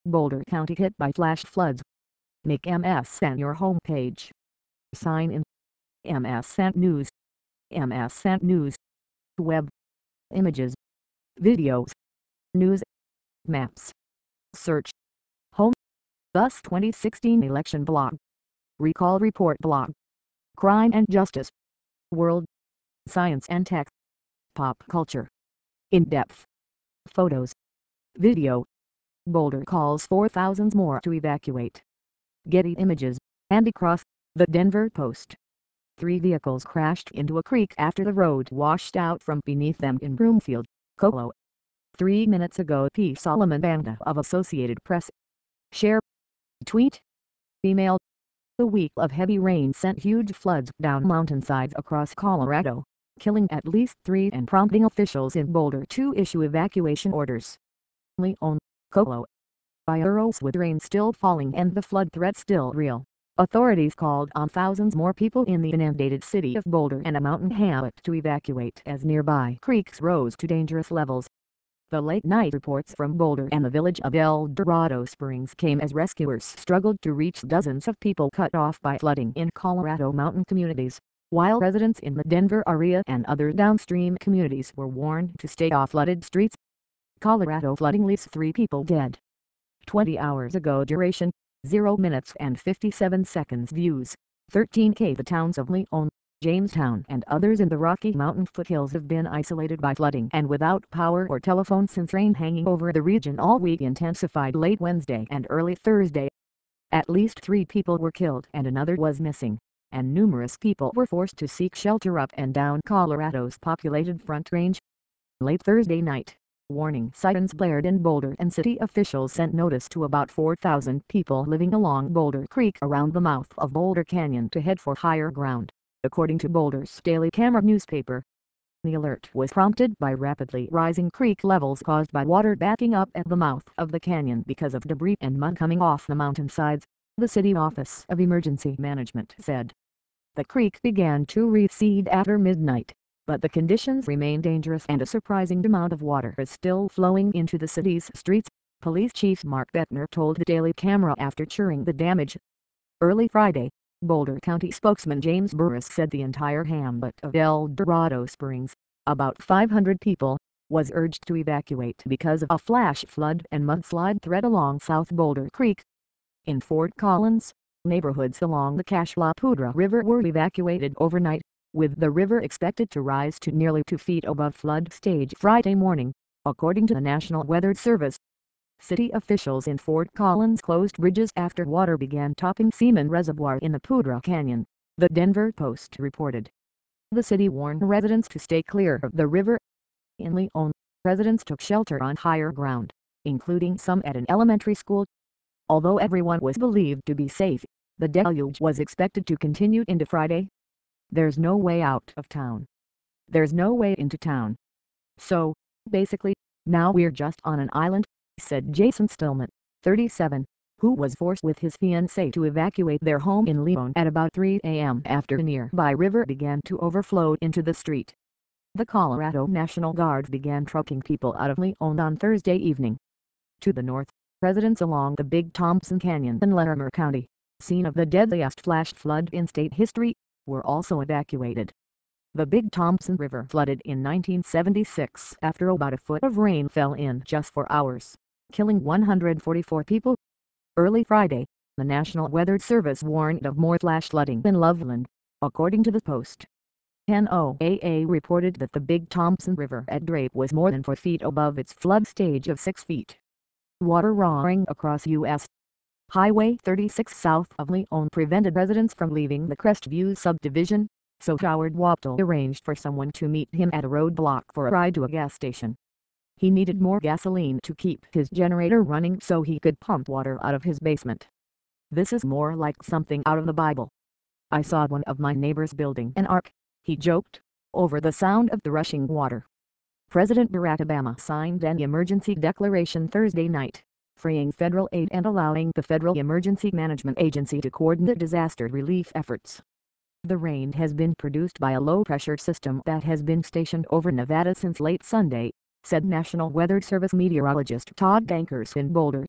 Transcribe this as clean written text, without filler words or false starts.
Boulder County hit by flash floods. Make MSN your homepage. Sign in. MSN News. MSN News. Web. Images. Videos. News. Maps. Search. Home. Thus 2016 election blog. Recall report blog. Crime and justice. World. Science and tech. Pop culture. In-depth. Photos. Video. Boulder calls for thousands more to evacuate. Getty Images. Andy Cross, The Denver Post. 3 vehicles crashed into a creek after the road washed out from beneath them in Broomfield, Colo. 3 minutes ago. P. Solomon Banda of Associated Press. Share. Tweet. Email. The week of heavy rain sent huge floods down mountainsides across Colorado, killing at least 3 and prompting officials in Boulder to issue evacuation orders. Leon, Colo. Fires with rain still falling and the flood threat still real. Authorities called on thousands more people in the inundated city of Boulder and a mountain hamlet to evacuate as nearby creeks rose to dangerous levels. The late-night reports from Boulder and the village of El Dorado Springs came as rescuers struggled to reach dozens of people cut off by flooding in Colorado mountain communities, while residents in the Denver area and other downstream communities were warned to stay off flooded streets. Colorado flooding leaves 3 people dead. 20 hours ago duration, 0 minutes and 57 seconds views, 13K. The towns of Leon, Jamestown and others in the Rocky Mountain foothills have been isolated by flooding and without power or telephone since rain hanging over the region all week intensified late Wednesday and early Thursday. At least 3 people were killed and another was missing, and numerous people were forced to seek shelter up and down Colorado's populated Front Range. Late Thursday night, warning sirens blared in Boulder and city officials sent notice to about 4,000 people living along Boulder Creek around the mouth of Boulder Canyon to head for higher ground, according to Boulder's Daily Camera newspaper. The alert was prompted by rapidly rising creek levels caused by water backing up at the mouth of the canyon because of debris and mud coming off the mountainsides, the City Office of Emergency Management said. The creek began to recede after midnight, but the conditions remain dangerous and a surprising amount of water is still flowing into the city's streets, Police Chief Mark Bettner told the Daily Camera after touring the damage. Early Friday, Boulder County spokesman James Burris said the entire hamlet of El Dorado Springs, about 500 people, was urged to evacuate because of a flash flood and mudslide threat along South Boulder Creek. In Fort Collins, neighborhoods along the Cache La Poudre River were evacuated overnight, with the river expected to rise to nearly 2 feet above flood stage Friday morning, according to the National Weather Service. City officials in Fort Collins closed bridges after water began topping Seaman Reservoir in the Poudre Canyon, the Denver Post reported. The city warned residents to stay clear of the river. In Leon, residents took shelter on higher ground, including some at an elementary school. Although everyone was believed to be safe, the deluge was expected to continue into Friday. There's no way out of town. There's no way into town. So, basically, now we're just on an island, said Jason Stillman, 37, who was forced with his fiancée to evacuate their home in Leon at about 3 a.m. after a nearby river began to overflow into the street. The Colorado National Guard began trucking people out of Leon on Thursday evening. To the north, residents along the Big Thompson Canyon in Larimer County, scene of the deadliest flash flood in state history, were also evacuated. The Big Thompson River flooded in 1976 after about a foot of rain fell in just 4 hours, killing 144 people. Early Friday, the National Weather Service warned of more flash flooding in Loveland, according to the Post. NOAA reported that the Big Thompson River at Drape was more than 4 feet above its flood stage of 6 feet. Water roaring across U.S. Highway 36 south of Leon prevented residents from leaving the Crestview subdivision, so Howard Waptel arranged for someone to meet him at a roadblock for a ride to a gas station. He needed more gasoline to keep his generator running so he could pump water out of his basement. This is more like something out of the Bible. I saw one of my neighbors building an ark, he joked, over the sound of the rushing water. President Barack Obama signed an emergency declaration Thursday night, freeing federal aid and allowing the Federal Emergency Management Agency to coordinate disaster relief efforts. The rain has been produced by a low-pressure system that has been stationed over Nevada since late Sunday, said National Weather Service meteorologist Todd Bankers in Boulder.